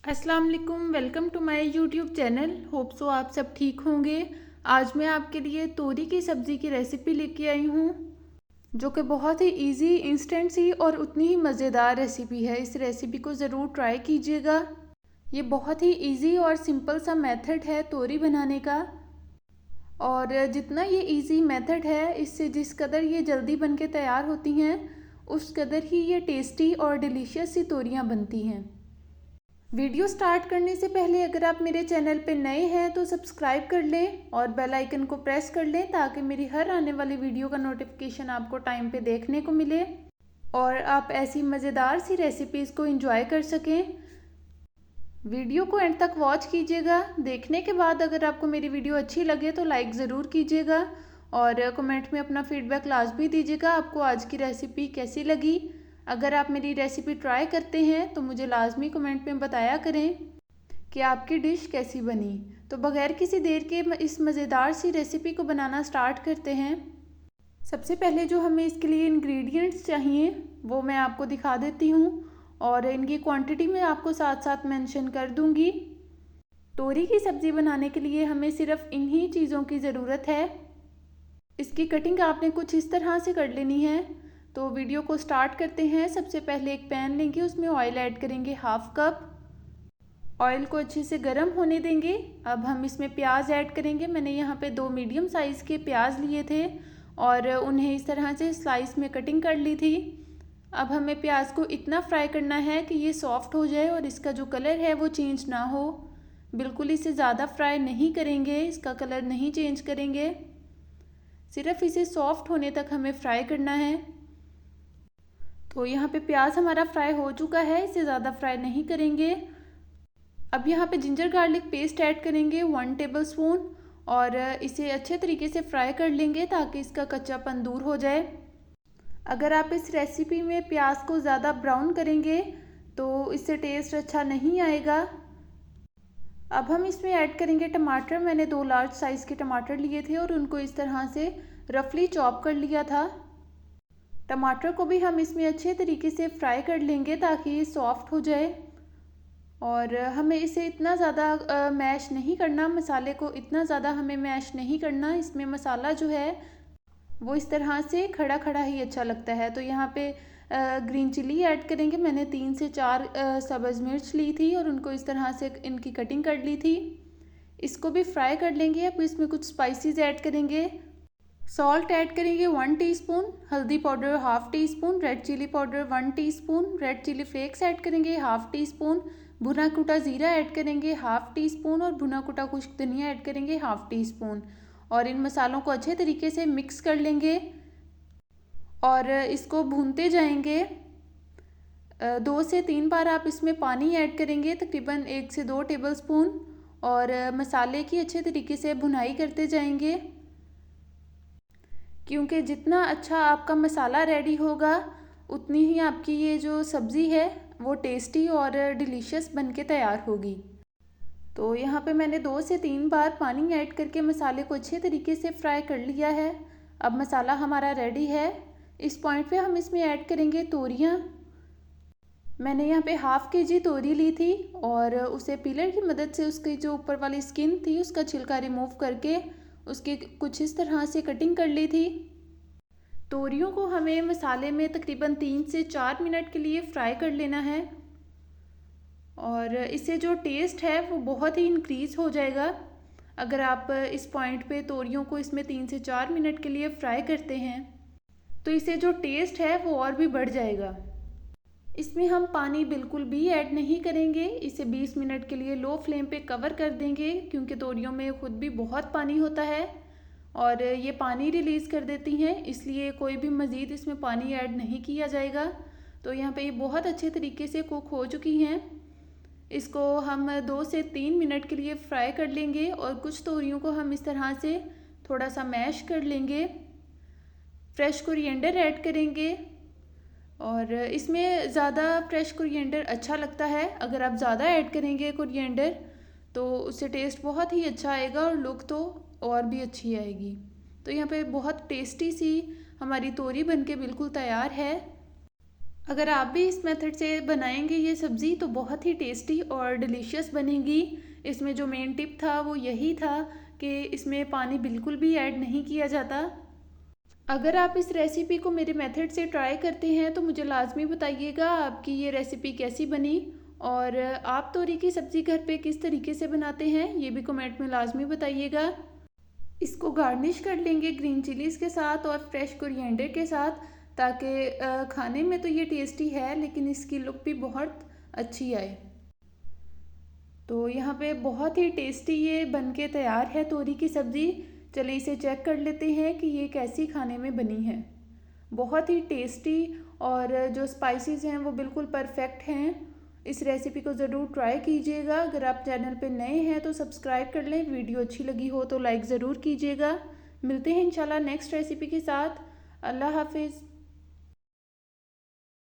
अस्सलाम वालेकुम, welcome to my YouTube channel. Hope so आप सब ठीक होंगे। आज मैं आपके लिए तोरी की सब्ज़ी की रेसिपी लेके आई हूँ, जो कि बहुत ही इजी, इंस्टेंट सी और उतनी ही मज़ेदार रेसिपी है। इस रेसिपी को ज़रूर ट्राई कीजिएगा। ये बहुत ही इजी और सिंपल सा मेथड है तोरी बनाने का, और जितना ये इजी मेथड है, इससे जिस कदर ये जल्दी बन के तैयार होती हैं, उस कदर ही ये टेस्टी और डिलीशियस सी तोरियाँ बनती हैं। वीडियो स्टार्ट करने से पहले अगर आप मेरे चैनल पे नए हैं तो सब्सक्राइब कर लें और बेल आइकन को प्रेस कर लें, ताकि मेरी हर आने वाली वीडियो का नोटिफिकेशन आपको टाइम पे देखने को मिले और आप ऐसी मज़ेदार सी रेसिपीज़ को एंजॉय कर सकें। वीडियो को एंड तक वॉच कीजिएगा। देखने के बाद अगर आपको मेरी वीडियो अच्छी लगे तो लाइक ज़रूर कीजिएगा और कमेंट में अपना फीडबैक लाजमी दीजिएगा, आपको आज की रेसिपी कैसी लगी। अगर आप मेरी रेसिपी ट्राई करते हैं तो मुझे लाजमी कमेंट में बताया करें कि आपकी डिश कैसी बनी। तो बगैर किसी देर के इस मज़ेदार सी रेसिपी को बनाना स्टार्ट करते हैं। सबसे पहले जो हमें इसके लिए इंग्रेडिएंट्स चाहिए वो मैं आपको दिखा देती हूँ, और इनकी क्वांटिटी मैं आपको साथ साथ मेंशन कर दूँगी। तोरी की सब्ज़ी बनाने के लिए हमें सिर्फ इन्हीं चीज़ों की ज़रूरत है। इसकी कटिंग आपने कुछ इस तरह से कर लेनी है। तो वीडियो को स्टार्ट करते हैं। सबसे पहले एक पैन लेंगे, उसमें ऑयल ऐड करेंगे हाफ कप। ऑयल को अच्छे से गर्म होने देंगे। अब हम इसमें प्याज ऐड करेंगे। मैंने यहाँ पे 2 मीडियम साइज़ के प्याज लिए थे और उन्हें इस तरह से स्लाइस में कटिंग कर ली थी। अब हमें प्याज को इतना फ्राई करना है कि ये सॉफ्ट हो जाए और इसका जो कलर है वो चेंज ना हो। बिल्कुल इसे ज़्यादा फ्राई नहीं करेंगे, इसका कलर नहीं चेंज करेंगे, सिर्फ इसे सॉफ्ट होने तक हमें फ्राई करना है। तो यहाँ पे प्याज हमारा फ्राई हो चुका है, इसे ज़्यादा फ्राई नहीं करेंगे। अब यहाँ पे जिंजर गार्लिक पेस्ट ऐड करेंगे 1 टेबलस्पून, और इसे अच्छे तरीके से फ्राई कर लेंगे ताकि इसका कच्चापन दूर हो जाए। अगर आप इस रेसिपी में प्याज को ज़्यादा ब्राउन करेंगे तो इससे टेस्ट अच्छा नहीं आएगा। अब हम इसमें ऐड करेंगे टमाटर। मैंने 2 लार्ज साइज़ के टमाटर लिए थे और उनको इस तरह से रफली चॉप कर लिया था। टमाटर को भी हम इसमें अच्छे तरीके से फ्राई कर लेंगे ताकि ये सॉफ्ट हो जाए, और हमें इसे इतना ज़्यादा मैश नहीं करना, मसाले को इतना ज़्यादा हमें मैश नहीं करना। इसमें मसाला जो है वो इस तरह से खड़ा खड़ा ही अच्छा लगता है। तो यहाँ पे ग्रीन चिली ऐड करेंगे। मैंने 3 से 4 सब्ज़ मिर्च ली थी और उनको इस तरह से इनकी कटिंग कर ली थी। इसको भी फ्राई कर लेंगे। अब इसमें कुछ स्पाइसेस ऐड करेंगे। सॉल्ट ऐड करेंगे 1 टीस्पून, हल्दी powder half teaspoon, red chilli powder 1 teaspoon, red chilli flakes add करेंगे हाफ टी स्पून, भुना कुटा ज़ीरा ऐड करेंगे हाफ टी स्पून, और भुना कुटा खुश्क धनिया ऐड करेंगे हाफ टी स्पून। और इन मसालों को अच्छे तरीके से मिक्स कर लेंगे और इसको भूनते जाएंगे। 2 से 3 बार आप इसमें पानी ऐड करेंगे, तकरीबन 1 से 2 टेबलस्पून, और मसाले की अच्छे तरीके से भुनाई करते जाएंगे, क्योंकि जितना अच्छा आपका मसाला रेडी होगा उतनी ही आपकी ये जो सब्ज़ी है वो टेस्टी और डिलीशियस बन के तैयार होगी। तो यहाँ पे मैंने 2 से 3 बार पानी ऐड करके मसाले को अच्छे तरीके से फ्राई कर लिया है। अब मसाला हमारा रेडी है। इस पॉइंट पे हम इसमें ऐड करेंगे तोरियाँ। मैंने यहाँ पे हाफ केजी तोरी ली थी और उसे पीलर की मदद से उसकी जो ऊपर वाली स्किन थी उसका छिलका रिमूव करके उसकी कुछ इस तरह से कटिंग कर ली थी। तोरियों को हमें मसाले में तकरीबन 3 से 4 मिनट के लिए फ्राई कर लेना है, और इससे जो टेस्ट है वो बहुत ही इंक्रीज़ हो जाएगा। अगर आप इस पॉइंट पे तोरियों को इसमें 3 से 4 मिनट के लिए फ्राई करते हैं तो इससे जो टेस्ट है वो और भी बढ़ जाएगा। इसमें हम पानी बिल्कुल भी ऐड नहीं करेंगे। इसे 20 मिनट के लिए लो फ्लेम पे कवर कर देंगे, क्योंकि तोरियों में खुद भी बहुत पानी होता है और ये पानी रिलीज़ कर देती हैं, इसलिए कोई भी मज़ीद इसमें पानी ऐड नहीं किया जाएगा। तो यहाँ पे ये बहुत अच्छे तरीके से कुक हो चुकी हैं। इसको हम 2 से 3 मिनट के लिए फ्राई कर लेंगे, और कुछ तोरियों को हम इस तरह से थोड़ा सा मैश कर लेंगे। फ्रेश कोरिएंडर ऐड करेंगे, और इसमें ज़्यादा फ्रेश कोरिएंडर अच्छा लगता है। अगर आप ज़्यादा ऐड करेंगे कोरिएंडर तो उससे टेस्ट बहुत ही अच्छा आएगा और लुक तो और भी अच्छी आएगी। तो यहाँ पे बहुत टेस्टी सी हमारी तोरी बनके बिल्कुल तैयार है। अगर आप भी इस मेथड से बनाएंगे ये सब्ज़ी तो बहुत ही टेस्टी और डिलीशियस बनेगी। इसमें जो मेन टिप था वो यही था कि इसमें पानी बिल्कुल भी ऐड नहीं किया जाता। अगर आप इस रेसिपी को मेरे मेथड से ट्राई करते हैं तो मुझे लाजमी बताइएगा आपकी ये रेसिपी कैसी बनी, और आप तोरी की सब्ज़ी घर पे किस तरीके से बनाते हैं ये भी कमेंट में लाजमी बताइएगा। इसको गार्निश कर लेंगे ग्रीन चिलीज़ के साथ और फ्रेश कोरिएंडर के साथ, ताकि खाने में तो ये टेस्टी है लेकिन इसकी लुक भी बहुत अच्छी आए। तो यहाँ पे बहुत ही टेस्टी ये बनके तैयार है तोरी की सब्ज़ी। चलिए इसे चेक कर लेते हैं कि ये कैसी खाने में बनी है। बहुत ही टेस्टी, और जो स्पाइसेस हैं वो बिल्कुल परफेक्ट हैं। इस रेसिपी को ज़रूर ट्राई कीजिएगा। अगर आप चैनल पे नए हैं तो सब्सक्राइब कर लें, वीडियो अच्छी लगी हो तो लाइक ज़रूर कीजिएगा। मिलते हैं इंशाल्लाह नेक्स्ट रेसिपी के साथ। अल्लाह हाफिज़।